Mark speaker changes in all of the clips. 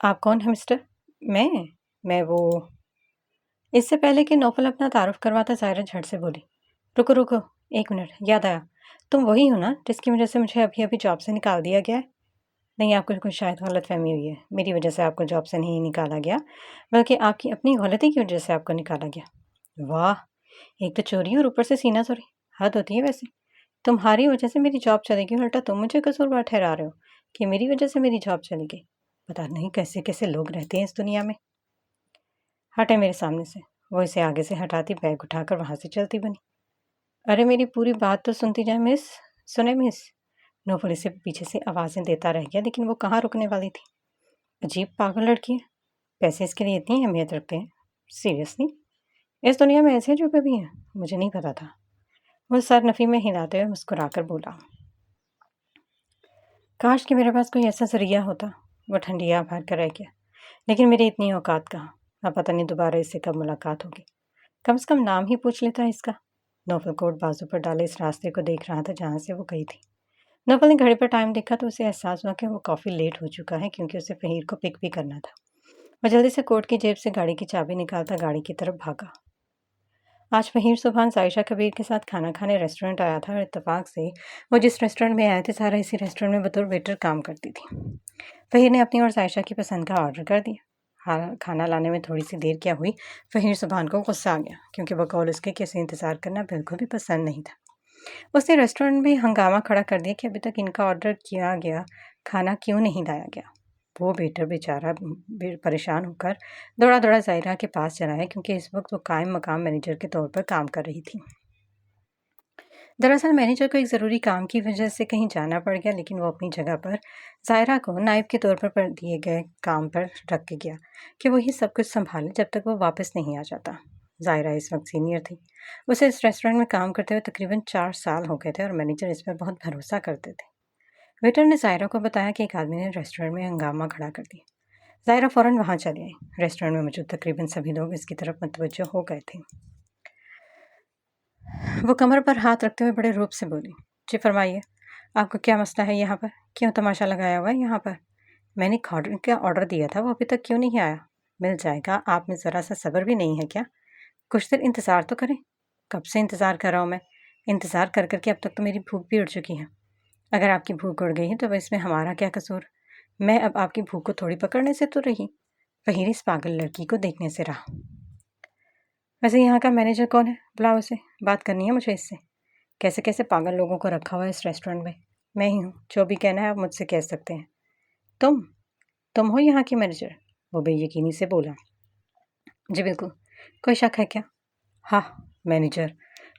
Speaker 1: آپ کون ہیں مسٹر؟ میں وہ... اس سے پہلے کہ نوفل اپنا تعارف کرواتا ظاہرہ جھٹ سے بولی، رکو رکو، ایک منٹ، یاد آیا، تم وہی ہو نا جس کی وجہ سے مجھے ابھی ابھی جاب سے نکال دیا گیا ہے؟ نہیں، آپ کو کچھ شاید غلط فہمی ہوئی ہے، میری وجہ سے آپ کو جاب سے نہیں نکالا گیا، بلکہ آپ کی اپنی غلطی کی وجہ سے آپ کو نکالا گیا۔ واہ، ایک تو چوری اور اوپر سے سینہ چوری، حد ہوتی ہے ویسے۔ تمہاری وجہ سے میری جاب چلے گی، الٹا تم مجھے قصوروار ٹھہرا رہے ہو کہ میری وجہ سے میری جاب چلی گئی۔ پتہ نہیں کیسے کیسے لوگ رہتے ہیں اس دنیا میں۔ ہٹے میرے سامنے سے۔ وہ اسے آگے سے ہٹاتی بیگ اٹھا کر وہاں سے چلتی بنی۔ ارے میری پوری بات تو سنتی جائے مس، سنیں مس۔ نوفل اسے پیچھے سے آوازیں دیتا رہ گیا، لیکن وہ کہاں رکنے والی تھی۔ عجیب پاگل لڑکی ہے، پیسے اس کے لیے اتنی اہمیت رکھتے ہیں؟ سیریسلی؟ اس دنیا میں ایسے جو بھی ہیں؟ مجھے نہیں پتا تھا۔ وہ سر نفی میں ہلاتے ہوئے مسکرا کر بولا، کاش کہ میرے پاس کوئی ایسا ذریعہ ہوتا۔ وہ ٹھنڈیا بھر کر رہ گیا، لیکن میری اتنی اوقات کہاں، اب پتہ نہیں دوبارہ اس سے کب ملاقات ہوگی۔ کم سے کم نام ہی پوچھ لیتا اس کا۔ نوفل کوٹ بازو پر ڈالے اس راستے کو دیکھ رہا تھا جہاں سے وہ گئی تھی۔ نوفل نے گھڑی پر ٹائم دیکھا تو اسے احساس ہوا کہ وہ کافی لیٹ ہو چکا ہے، کیونکہ اسے فہیر کو پک بھی کرنا تھا۔ وہ جلدی سے کوٹ کی جیب سے گاڑی کی چابی نکالتا گاڑی کی طرف بھاگا۔ آج فہیر سبحان عائشہ کبیر کے ساتھ کھانا کھانے ریسٹورنٹ آیا تھا، اور اتفاق سے وہ جس ریسٹورنٹ میں آئے تھے سارا اسی ریسٹورنٹ میں بطور ویٹر کام کرتی تھی۔ فہیر نے اپنی اور عائشہ کی پسند کا آرڈر کر دیا۔ کھانا لانے میں تھوڑی سی دیر کیا ہوئی، فہیر سبحان کو غصہ آ گیا، کیونکہ بقول اس کے کسی انتظار کرنا بالکل بھی پسند نہیں تھا۔ اس نے ریسٹورنٹ میں ہنگامہ کھڑا کر دیا کہ ابھی تک ان کا آرڈر کیا گیا کھانا کیوں نہیں لایا گیا۔ وہ ویٹر بیچارہ پریشان ہو کر دوڑا دوڑا ظاہرہ کے پاس چلا ہے، کیونکہ اس وقت وہ قائم مقام مینیجر کے طور پر کام کر رہی تھی۔ دراصل مینیجر کو ایک ضروری کام کی وجہ سے کہیں جانا پڑ گیا، لیکن وہ اپنی جگہ پر ظاہرہ کو نائب کے طور پر دیے گئے کام پر رکھ کے گیا کہ وہی سب کچھ سنبھالے جب تک وہ واپس نہیں آ جاتا۔ ظاہرہ اس وقت سینئر تھی، اسے اس ریسٹورنٹ میں کام کرتے ہوئے تقریباً 4 سال ہو گئے تھے، اور مینیجر اس پر بہت بھروسہ کرتے تھے۔ ویٹر نے ظاہرہ کو بتایا کہ ایک آدمی نے ریسٹورنٹ میں ہنگامہ کھڑا کر دیا۔ ظاہرہ فوراً وہاں چلی آئی۔ ریسٹورنٹ میں موجود تقریباً سبھی لوگ اس کی طرف متوجہ ہو گئے تھے۔ وہ کمر پر ہاتھ رکھتے ہوئے بڑے روب سے بولی، جی فرمائیے، آپ کو کیا مسئلہ ہے یہاں پر؟ کیوں تماشا لگایا ہوا ہے یہاں پر؟ میں نے کھانے کا آرڈر دیا تھا، وہ ابھی تک کیوں نہیں آیا؟ مل جائے گا، آپ میں ذرا سا صبر بھی نہیں ہے کیا؟ کچھ دیر انتظار تو کریں۔ کب سے انتظار کر رہا ہوں میں؟ انتظار کر کر کے اب تک تو میری بھوک بھی اڑ چکی ہے۔ اگر آپ کی بھوک اڑ گئی ہے تو اس میں ہمارا کیا قصور؟ میں اب آپ کی بھوک کو تھوڑی پکڑنے سے تو رہی۔ فہیر اس پاگل لڑکی کو دیکھنے سے رہا۔ ویسے یہاں کا مینیجر کون ہے؟ بلاؤ اسے، بات کرنی ہے مجھے اس سے۔ کیسے کیسے پاگل لوگوں کو رکھا ہوا ہے اس ریسٹورنٹ میں؟ میں ہی ہوں، جو بھی کہنا ہے آپ مجھ سے کہہ سکتے ہیں۔ تم ہو یہاں کی مینیجر؟ وہ بے یقینی سے بولا۔ جی بالکل، کوئی شک ہے کیا؟ ہاں، مینیجر۔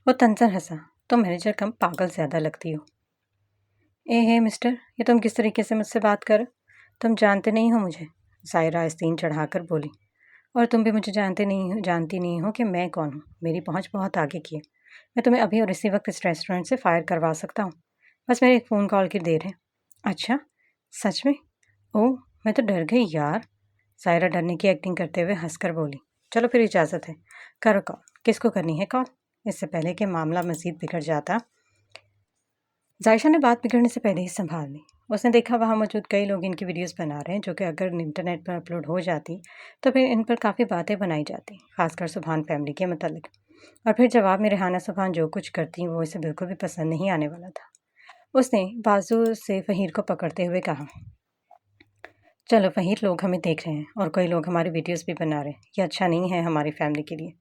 Speaker 1: وہ تنزن ہنسا، تم مینیجر کم پاگل زیادہ لگتی ہو۔ ہے مسٹر، یہ تم کس طریقے سے مجھ سے بات کر؟ تم جانتے نہیں ہو مجھے، ظاہرہ آستین چڑھا کر بولی، اور تم بھی مجھے جانتی نہیں ہو کہ میں کون ہوں۔ میری پہنچ بہت آگے کی ہے، میں تمہیں ابھی اور اسی وقت اس ریسٹورنٹ سے فائر کروا سکتا ہوں، بس میرے ایک فون کال کی دیر ہے۔ اچھا، سچ میں؟ اوہ، میں تو ڈر گئی یار۔ ظاہرہ ڈرنے کی ایکٹنگ کرتے ہوئے ہنس کر بولی، چلو پھر اجازت ہے، کرو کال۔ کس کو کرنی ہے کال؟ اس سے پہلے کہ معاملہ مزید بگڑ جاتا، عائشہ نے بات بگڑنے سے پہلے ہی سنبھال لی۔ اس نے دیکھا وہاں موجود کئی لوگ ان کی ویڈیوز بنا رہے ہیں، جو کہ اگر انٹرنیٹ پر اپلوڈ ہو جاتی تو پھر ان پر کافی باتیں بنائی جاتی، خاص کر سبحان فیملی کے متعلق، اور پھر جواب میں ریحانہ سبحان جو کچھ کرتی وہ اسے بالکل بھی پسند نہیں آنے والا تھا۔ اس نے بازو سے فہیر کو پکڑتے ہوئے کہا، چلو فہیر، لوگ ہمیں دیکھ رہے ہیں اور کوئی لوگ ہماری ویڈیوز بھی بنا رہے ہیں، یہ اچھا نہیں ہے ہماری فیملی کے لیے،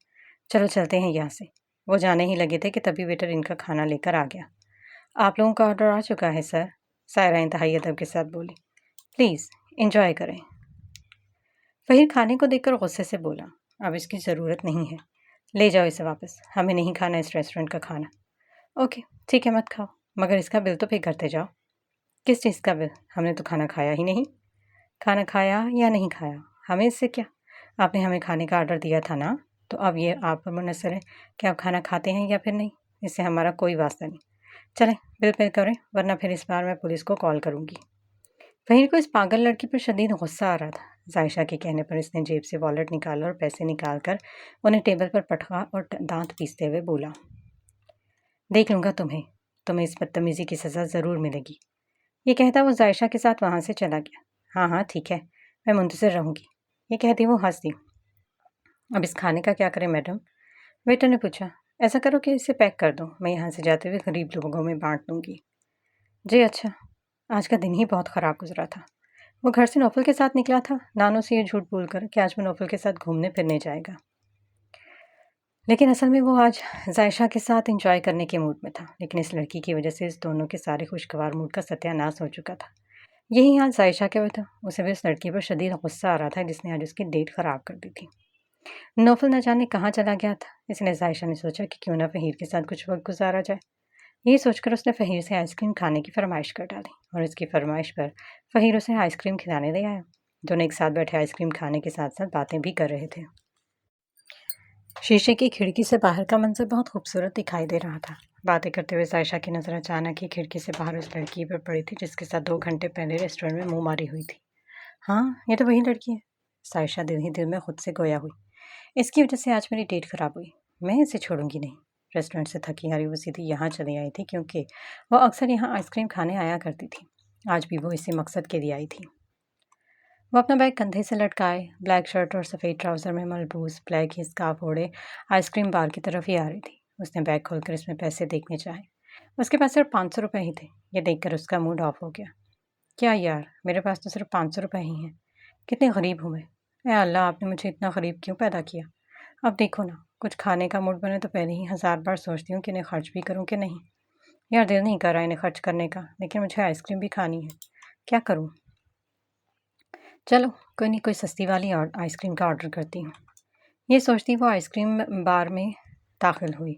Speaker 1: چلو چلتے ہیں یہاں سے۔ وہ جانے ہی لگے تھے کہ تبھی ویٹر ان کا کھانا لے کر آ گیا۔ آپ لوگوں کا آرڈر آ چکا ہے سر، ظاہرہ انتہائی ادب کے ساتھ بولی، پلیز انجوائے کریں۔ فہیر کھانے کو دیکھ کر غصے سے بولا، اب اس کی ضرورت نہیں ہے، لے جاؤ اسے واپس، ہمیں نہیں کھانا اس ریسٹورنٹ کا کھانا۔ اوکے ٹھیک ہے، مت کھاؤ، مگر اس کا بل تو پے کرتے جاؤ۔ کس چیز کا بل؟ ہم نے تو کھانا کھایا ہی نہیں۔ کھانا کھایا یا نہیں کھایا ہمیں اس سے کیا؟ آپ نے ہمیں کھانے کا آرڈر دیا تھا نا، تو اب یہ آپ پر منحصر ہے کہ آپ کھانا کھاتے ہیں یا پھر نہیں، اس سے ہمارا کوئی واسطہ نہیں۔ چلیں بل پے کریں، ورنہ پھر اس بار میں پولیس کو کال کروں گی۔ فہیر کو اس پاگل لڑکی پر شدید غصہ آ رہا تھا۔ عائشہ کے کہنے پر اس نے جیب سے والٹ نکالا اور پیسے نکال کر انہیں ٹیبل پر پٹکا اور دانت پیستے ہوئے بولا، دیکھ لوں گا تمہیں اس بدتمیزی کی سزا ضرور ملے گی۔ یہ کہتا وہ عائشہ کے ساتھ وہاں سے چلا گیا۔ ہاں ٹھیک ہے، میں منتظر رہوں گی، یہ کہتی وہ ہنس دی۔ اب اس کھانے کا کیا کریں میڈم؟ ویٹر نے پوچھا۔ ایسا کرو کہ اسے پیک کر دو، میں یہاں سے جاتے ہوئے غریب لوگوں میں بانٹ دوں گی۔ جی اچھا۔ آج کا دن ہی بہت خراب گزرا تھا۔ وہ گھر سے نوفل کے ساتھ نکلا تھا، نانو سے یہ جھوٹ بول کر کہ آج وہ نوفل کے ساتھ گھومنے پھرنے جائے گا، لیکن اصل میں وہ آج ذائشہ کے ساتھ انجوائے کرنے کے موڈ میں تھا۔ لیکن اس لڑکی کی وجہ سے اس دونوں کے سارے خوشگوار موڈ کا ستیہ ناش ہو چکا تھا۔ یہی حال ذائشہ کا بھی تھا، اسے بھی اس لڑکی پر شدید غصہ آ رہا تھا جس نے آج اس کی ڈیٹ خراب کر دی تھی۔ نوفل نہ جانے کہاں چلا گیا تھا، اس لیے ذائشہ نے سوچا کہ کیوں نہ فہیر کے ساتھ کچھ وقت گزارا جائے۔ یہی سوچ کر اس نے فہیر سے آئس کریم کھانے کی فرمائش کر ڈالی، اور اس کی فرمائش پر فہیر اسے آئس کریم کھلانے لے آیا۔ دونوں ایک ساتھ بیٹھے آئس کریم کھانے کے ساتھ ساتھ باتیں بھی کر رہے تھے۔ شیشے کی کھڑکی سے باہر کا منظر بہت خوبصورت دکھائی دے رہا تھا۔ باتیں کرتے ہوئے ذائشہ کی نظر اچانک ہی کھڑکی سے باہر اس لڑکی پر پڑی تھی جس کے ساتھ 2 گھنٹے پہلے ریسٹورینٹ میں منہ ماری ہوئی تھی۔ ہاں، یہ تو وہی لڑکی ہے، ذائشہ دل ہی دل میں خود سے گویا ہوئی۔ اس کی وجہ سے آج میری ڈیٹ خراب ہوئی، میں اسے چھوڑوں گی نہیں۔ ریسٹورینٹ سے تھکی ہاری وہ سیدھی یہاں چلی آئی تھی کیونکہ وہ اکثر یہاں آئس کریم کھانے آیا کرتی تھی۔ آج بھی وہ اسی مقصد کے لیے آئی تھی۔ وہ اپنا بیگ کندھے سے لٹکائے، بلیک شرٹ اور سفید ٹراؤزر میں ملبوس، بلیک ہی اسکارف اوڑھے آئس کریم بار کی طرف ہی آ رہی تھی۔ اس نے بیگ کھول کر اس میں پیسے دیکھنے چاہے۔ اس کے پاس صرف 500 روپے ہی تھے۔ یہ دیکھ کر اس کا موڈ آف ہو گیا۔ کیا یار، میرے پاس تو صرف 500 روپے ہی ہیں، کتنے غریب ہوں میں۔ اے اللہ، آپ نے مجھے اتنا غریب کیوں پیدا کیا؟ اب دیکھو نا، کچھ کھانے کا موڈ بنے تو پہلے ہی 1000 بار سوچتی ہوں کہ انہیں خرچ بھی کروں کہ نہیں۔ یار دل نہیں کر رہا انہیں خرچ کرنے کا، لیکن مجھے آئس کریم بھی کھانی ہے، کیا کروں؟ چلو کوئی نہیں، کوئی سستی والی آئس کریم کا آرڈر کرتی ہوں۔ یہ سوچتی وہ آئس کریم بار میں داخل ہوئی۔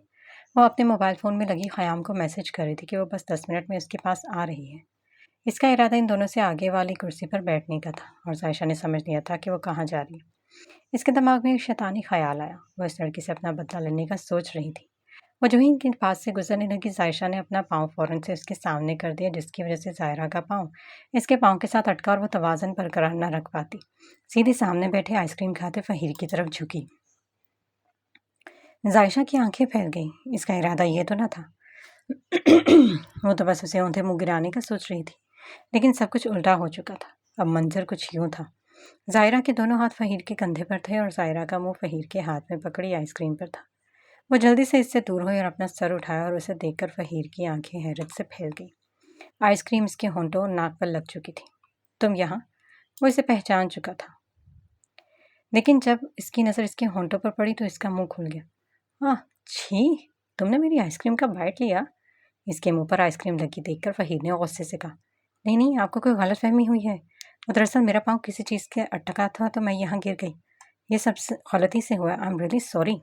Speaker 1: وہ اپنے موبائل فون میں لگی خیام کو میسج کر رہی تھی کہ وہ بس 10 منٹ میں اس کے پاس آ رہی ہے۔ اس کا ارادہ ان دونوں سے آگے والی کرسی پر بیٹھنے کا تھا، اور ذائشہ نے سمجھ لیا تھا کہ وہ کہاں جا رہی ہے۔ اس کے دماغ میں ایک شیطانی خیال آیا، وہ اس لڑکی سے اپنا بدلہ لینے کا سوچ رہی تھی۔ وہ جو ہی ان کے پاس سے گزرنے لگی، ذائشہ نے اپنا پاؤں فوراً سے اس کے سامنے کر دیا، جس کی وجہ سے ظاہرہ کا پاؤں اس کے پاؤں کے ساتھ اٹکا اور وہ توازن برقرار نہ رکھ پاتی۔ سیدھی سامنے بیٹھے آئس کریم کھاتے فہیر کی طرف جھکی۔ ذائشہ کی آنکھیں پھیل گئیں، اس کا ارادہ یہ تو نہ تھا۔ وہ تو بس اسے اونھے منہ گرانے کا سوچ رہی تھی، لیکن سب کچھ الٹا ہو چکا تھا۔ اب منظر کچھ یوں تھا۔ ظاہرہ کے دونوں ہاتھ فہیر کے کندھے پر تھے اور ظاہرہ کا منہ فہیر کے ہاتھ میں پکڑی آئس کریم پر تھا۔ وہ جلدی سے اس سے دور ہوئی اور اپنا سر اٹھایا، اور اسے دیکھ کر فہیر کی آنکھیں حیرت سے پھیل گئی۔ آئس کریم اس کے ہونٹوں اور ناک پر لگ چکی تھی۔ تم یہاں؟ وہ اسے پہچان چکا تھا، لیکن جب اس کی نظر اس کے ہونٹوں پر پڑی تو اس کا منہ کھل گیا۔ چھی، تم نے میری آئس کریم کا بائٹ لیا؟ اس کے منہ پر آئس کریم لگی دیکھ کر فہیر نے غصے سے کہا۔ نہیں نہیں، آپ کو کوئی غلط فہمی ہوئی ہے، وہ دراصل میرا پاؤں کسی چیز کے اٹکا تھا تو میں یہاں گر گئی، یہ سب غلطی سے ہوا، آئی ایم ریئلی سوری۔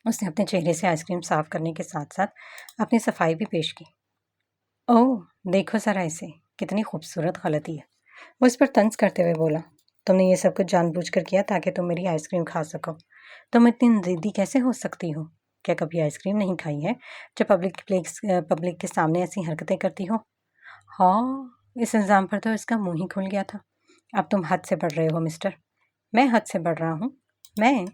Speaker 1: اس نے اپنے چہرے سے آئس کریم صاف کرنے کے ساتھ ساتھ اپنی صفائی بھی پیش کی۔ اوہ دیکھو ذرا اسے، کتنی خوبصورت غلطی ہے، وہ اس پر طنز کرتے ہوئے بولا۔ تم نے یہ سب کچھ جان بوجھ کر کیا تاکہ تم میری آئس کریم کھا سکو؟ تم اتنی ضدی کیسے ہو سکتی ہو؟ کیا کبھی آئس کریم نہیں کھائی ہے جو پبلک کے سامنے ایسی حرکتیں کرتی ہو؟ ہاں، اس الزام پر تو اس کا منہ ہی کھل گیا تھا۔ اب تم حد سے بڑھ رہے ہو مسٹر۔ میں حد سے بڑھ رہا ہوں؟ میں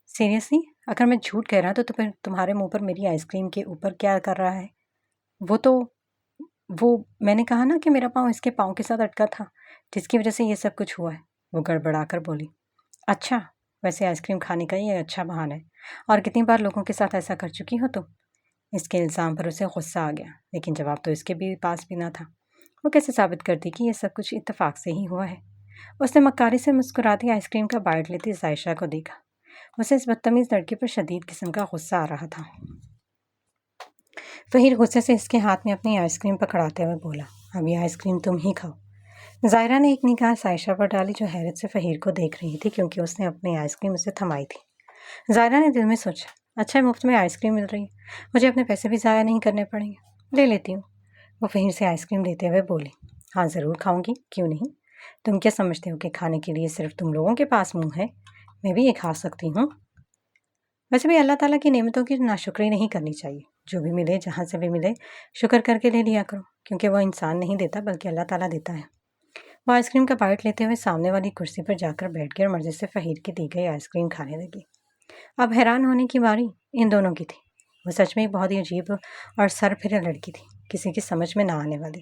Speaker 1: سیریسلی، اگر میں جھوٹ کہہ رہا تو پھر تمہارے منہ پر میری آئس کریم کے اوپر کیا کر رہا ہے؟ وہ میں نے کہا نا کہ میرا پاؤں اس کے پاؤں کے ساتھ اٹکا تھا، جس کی وجہ سے یہ سب کچھ ہوا ہے، وہ گڑبڑا کر بولی۔ اچھا، ویسے آئس کریم کھانے کا یہ اچھا بہانہ ہے، اور کتنی بار لوگوں کے ساتھ ایسا کر چکی ہو تم؟ اس کے الزام پر اسے غصہ آ گیا، لیکن جواب تو اس کے بھی پاس بھی نہ تھا۔ وہ کیسے ثابت کرتی کہ یہ سب کچھ اتفاق سے ہی ہوا ہے؟ اس نے مکاری سے مسکراتی آئس کریم کا بائٹ لیتی ذائشہ کو دیکھا۔ اسے اس بدتمیز لڑکی پر شدید قسم کا غصہ آ رہا تھا۔ فہیر غصے سے اس کے ہاتھ میں اپنی آئس کریم پکڑاتے ہوئے بولا، اب یہ آئس کریم تم ہی کھاؤ۔ ظاہرہ نے ایک نگاہ ذائشہ پر ڈالی جو حیرت سے فہیر کو دیکھ رہی تھی کیونکہ اس نے اپنی آئس کریم اسے تھمائی تھی۔ ظاہرہ نے دل میں سوچا، اچھا مفت میں آئس کریم مل رہی ہے، مجھے اپنے پیسے بھی ضائع نہیں کرنے پڑیں گے، لے لیتی ہوں۔ وہ فہیر سے آئس کریم لیتے ہوئے بولی، ہاں ضرور کھاؤں گی، کیوں نہیں؟ تم کیا سمجھتے ہو کہ کھانے کے لیے صرف تم لوگوں کے پاس منہ ہے؟ میں بھی یہ کھا سکتی ہوں۔ ویسے بھی اللہ تعالیٰ کی نعمتوں کی ناشکری نہیں کرنی چاہیے، جو بھی ملے جہاں سے بھی ملے شکر کر کے لے لیا کرو، کیونکہ وہ انسان نہیں دیتا بلکہ اللہ تعالیٰ دیتا ہے۔ وہ آئس کریم کا بائٹ لیتے ہوئے سامنے والی کرسی پر جا کر بیٹھ گئی اور مرضی سے فہیر کی دی گئی آئس کریم کھانے لگی۔ اب حیران ہونے کی باری ان دونوں کی تھی۔ وہ سچ میں ایک بہت ہی عجیب اور سر پھرے لڑکی تھی، کسی کی سمجھ میں نہ آنے والی۔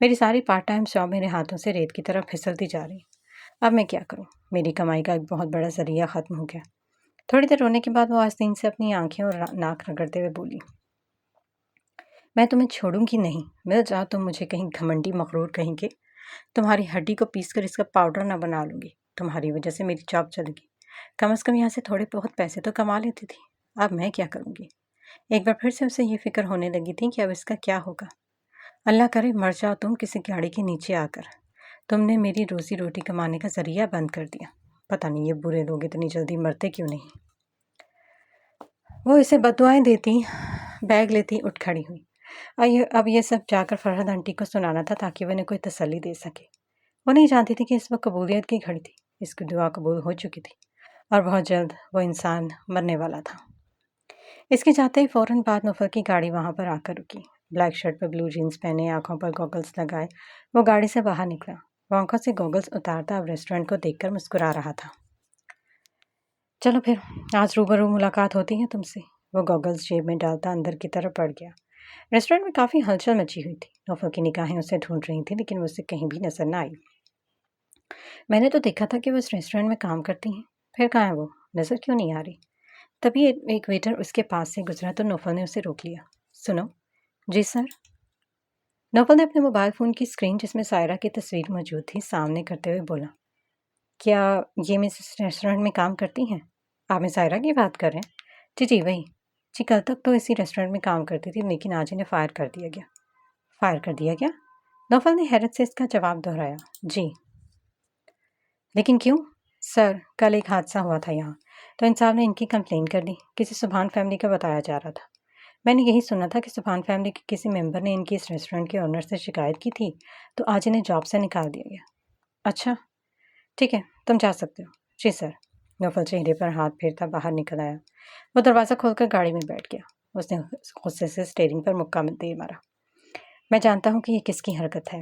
Speaker 1: میری ساری پارٹ ٹائم جاب میرے ہاتھوں سے ریت کی طرح پھسلتی جا رہی۔ اب میں کیا کروں؟ میری کمائی کا ایک بہت بڑا ذریعہ ختم ہو گیا۔ تھوڑی دیر رونے کے بعد وہ آستین سے اپنی آنکھیں اور ناک رگڑتے ہوئے بولی، میں تمہیں چھوڑوں گی نہیں۔ مل جاؤ تم مجھے کہیں گھمنڈی مغرور کہیں گے، تمہاری ہڈی کو پیس کر اس کا پاؤڈر نہ بنا لوں گی۔ تمہاری وجہ سے میری جاب چلے گی، کم از کم یہاں سے تھوڑے بہت پیسے تو کما لیتی تھی۔ اب میں کیا کروں گی؟ ایک بار پھر سے اسے یہ فکر ہونے لگی تھی کہ اب اس کا کیا ہوگا۔ اللہ کرے مر جاؤ تم کسی گاڑی کے نیچے آ کر۔ تم نے میری روزی روٹی کمانے کا ذریعہ بند کر دیا۔ پتہ نہیں یہ برے لوگ اتنی جلدی مرتے کیوں نہیں۔ وہ اسے بددعائیں دیتی، بیگ لیتی اٹھ کھڑی ہوئی۔ اب یہ سب جا کر فرحت آنٹی کو سنانا تھا تاکہ وہ انہیں کوئی تسلی دے سکے۔ وہ نہیں جانتی تھی کہ اس وقت قبولیت کی گھڑی تھی، اس کی دعا قبول ہو چکی تھی اور بہت جلد وہ انسان مرنے والا تھا۔ اس کے جاتے ہی فوراً بعد نوفل کی گاڑی وہاں پر آ کر رکی۔ بلیک شرٹ پہ بلو جینز پہنے، آنکھوں پر گوگلز لگائے وہ گاڑی سے باہر نکلا۔ وہ آنکھوں سے گوگلز اتارتا اب ریسٹورنٹ کو دیکھ کر مسکرا رہا تھا۔ چلو پھر آج روبرو ملاقات ہوتی ہے تم سے۔ وہ گوگلز جیب میں ڈالتا اندر کی طرف بڑھ گیا۔ ریسٹورنٹ میں کافی ہلچل مچی ہوئی تھی۔ نوفل کی نگاہیں اسے ڈھونڈ رہی تھیں لیکن وہ اسے کہیں بھی نظر نہ آئی۔ میں نے تو دیکھا تھا کہ وہ اس ریسٹورنٹ میں کام کرتی ہیں، پھر کہاں ہے وہ؟ نظر کیوں نہیں آ رہی؟ تبھی ایک ویٹر اس کے پاس سے گزرا تو نوفل نے اسے روک لیا۔ سنو۔ جی سر۔ نوفل نے اپنے موبائل فون کی اسکرین جس میں سائرہ کی تصویر موجود تھی سامنے کرتے ہوئے بولا، کیا یہ مس اس ریسٹورنٹ میں کام کرتی ہیں؟ آپ میں سائرہ کی بات کر رہے ہیں؟ جی وہی۔ جی کل تک تو اسی ریسٹورنٹ میں کام کرتی تھی لیکن آج انہیں فائر کر دیا گیا۔ فائر کر دیا گیا؟ نوفل نے حیرت سے اس کا جواب دہرایا۔ جی۔ لیکن کیوں؟ سر کل ایک حادثہ ہوا تھا یہاں تو انصاف نے ان کی کمپلین کر دی۔ کسی سبحان فیملی کا بتایا جا رہا تھا۔ میں نے یہی سنا تھا کہ سبحان فیملی کے کسی ممبر نے ان کی اس ریسٹورنٹ کے اونر سے شکایت کی تھی تو آج انہیں جاب سے نکال دیا گیا۔ اچھا ٹھیک ہے تم جا سکتے ہو۔ جی سر۔ نوفل چہرے پر ہاتھ پھیرتا باہر نکل آیا۔ وہ دروازہ کھول کر گاڑی میں بیٹھ گیا۔ اس نے غصے سے اسٹیئرنگ پر مکہ دے مارا۔ میں جانتا ہوں کہ یہ کس کی حرکت ہے۔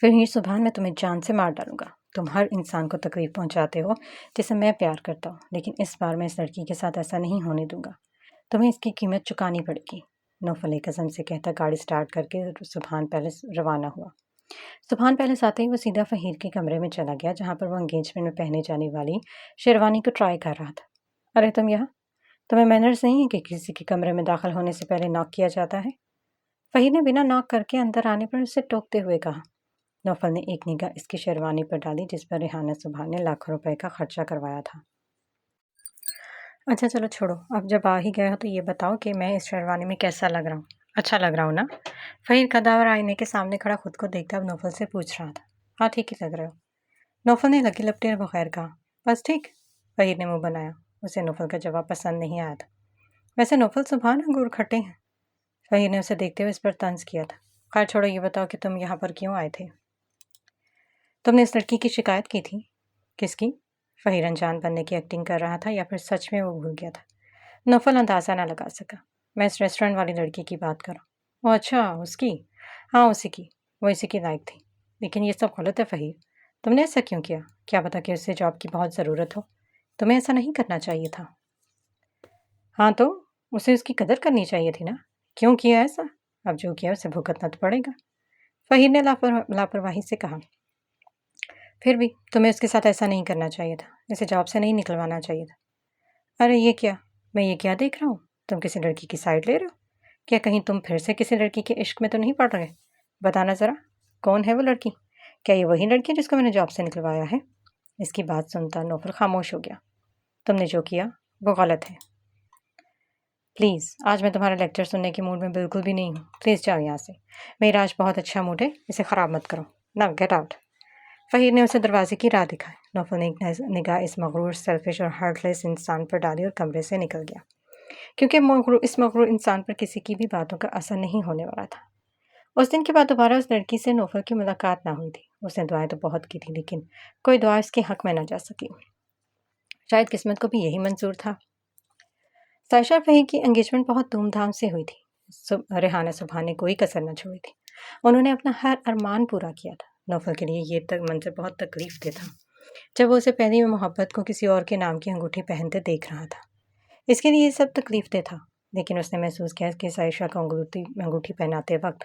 Speaker 1: پھر ہی سبحان میں تمہیں جان سے مار ڈالوں گا۔ تم ہر انسان کو تکلیف پہنچاتے ہو جسے میں پیار کرتا ہوں، لیکن اس بار میں اس لڑکی کے ساتھ ایسا نہیں ہونے دوں گا۔ تمہیں اس کی قیمت چکانی پڑے گی۔ نوفل ایک قسم سے کہتا گاڑی سٹارٹ کر کے سبحان پیلس روانہ ہوا۔ سبحان پیلس آتے ہی وہ سیدھا فہیر کے کمرے میں چلا گیا جہاں پر وہ انگیجمنٹ میں پہنے جانے والی شیروانی کو ٹرائی کر رہا تھا۔ ارے تم یہاں؟ تمہیں مینرز نہیں ہے کہ کسی کے کمرے میں داخل ہونے سے پہلے ناک کیا جاتا ہے؟ فہیر نے بنا ناک کر کے اندر آنے پر اسے ٹوکتے ہوئے کہا۔ نوفل نے ایک نگاہ اس کی شیروانی پر ڈالی جس پر ریحانہ سبحان نے لاکھوں روپے کا خرچہ کروایا تھا۔ اچھا چلو چھوڑو، اب جب آ ہی گیا ہو تو یہ بتاؤ کہ میں اس شیروانی میں کیسا لگ رہا ہوں؟ اچھا لگ رہا ہوں نا؟ فہیر قداور آئینے کے سامنے کھڑا خود کو دیکھتا اب نوفل سے پوچھ رہا تھا۔ ہاں ٹھیک ہی لگ رہے ہو۔ نوفل نے لگی لپٹے بغیر کہا، بس ٹھیک۔ فہیر نے منہ بنایا۔ اسے نوفل کا جواب پسند نہیں آیا تھا۔ ویسے نوفل سبحان انگور کھٹے ہیں۔ فہیر نے اسے دیکھتے ہوئے اس پر طنز کیا تھا۔ خیر چھوڑو، یہ بتاؤ کہ تم یہاں پر کیوں آئے تھے؟ تم نے اس لڑکی کی شکایت کی تھی؟ کس کی؟ فہیر انجان بننے کی ایکٹنگ کر رہا تھا یا پھر سچ میں وہ بھول گیا تھا؟ نوفل اندازہ نہ لگا سکا۔ میں اس ریسٹورنٹ والی لڑکی کی بات کر رہا ہوں۔ اچھا اس کی؟ ہاں اسی کی، وہ اسی کی لائق تھی۔ لیکن یہ سب غلط ہے فہیر، تم نے ایسا کیوں کیا؟ کیا پتا کہ اسے جاب کی بہت ضرورت ہو؟ تمہیں ایسا نہیں کرنا چاہیے تھا۔ ہاں تو اسے اس کی قدر کرنی چاہیے تھی نا؟ کیوں کیا ایسا؟ اب جو کیا اسے بھگتنا تو پڑے گا۔ فہیر نے لاپرواہی سے کہا۔ پھر بھی تمہیں اس کے ساتھ ایسا نہیں کرنا چاہیے تھا، اسے جاب سے نہیں نکلوانا چاہیے تھا۔ ارے یہ کیا؟ میں یہ کیا دیکھ رہا ہوں؟ تم کسی لڑکی کی سائڈ لے رہے ہو؟ کیا کہیں تم پھر سے کسی لڑکی کے عشق میں تو نہیں پڑ رہے؟ بتانا ذرا، کون ہے وہ لڑکی؟ کیا یہ وہی لڑکی ہے جس کو میں نے جاب سے نکلوایا ہے؟ اس کی بات سنتا نوفل خاموش ہو گیا۔ تم نے جو کیا وہ غلط ہے۔ پلیز آج میں تمہارا لیکچر سننے کے موڈ میں بالکل بھی نہیں ہوں، پلیز جاؤ یہاں سے۔ میرا آج بہت اچھا موڈ ہے، اسے خراب مت کرو۔ Now get out. فہیر نے اسے دروازے کی راہ دکھائی۔ نوفل نے ایک نگاہ اس مغرور، سیلفش اور ہارٹ لیس انسان پر ڈالی اور کمرے سے نکل گیا، کیونکہ اس مغرور انسان پر کسی کی بھی باتوں کا اثر نہیں ہونے والا تھا۔ اس دن کے بعد دوبارہ اس لڑکی سے نوفل کی ملاقات نہ ہوئی تھی۔ اس نے دعائیں تو بہت کی تھی لیکن کوئی دعا اس کے حق میں نہ جا سکی۔ شاید قسمت کو بھی یہی منظور تھا۔ سائشہ اور فہیر کی انگیجمنٹ بہت دھوم دھام سے ہوئی تھی۔ ریحانہ سبحان نے کوئی کسر نہ چھوڑی تھی۔ انہوں نے اپنا ہر ارمان پورا کیا تھا۔ نوفل کے لیے یہ منظر بہت تکلیف دہ تھا جب وہ اسے پہلی محبت کو کسی اور کے نام کی انگوٹھی پہنتے دیکھ رہا تھا۔ اس کے لیے یہ سب تکلیف دہ تھا، لیکن اس نے محسوس کیا کہ سائشہ کو انگوٹھی پہناتے وقت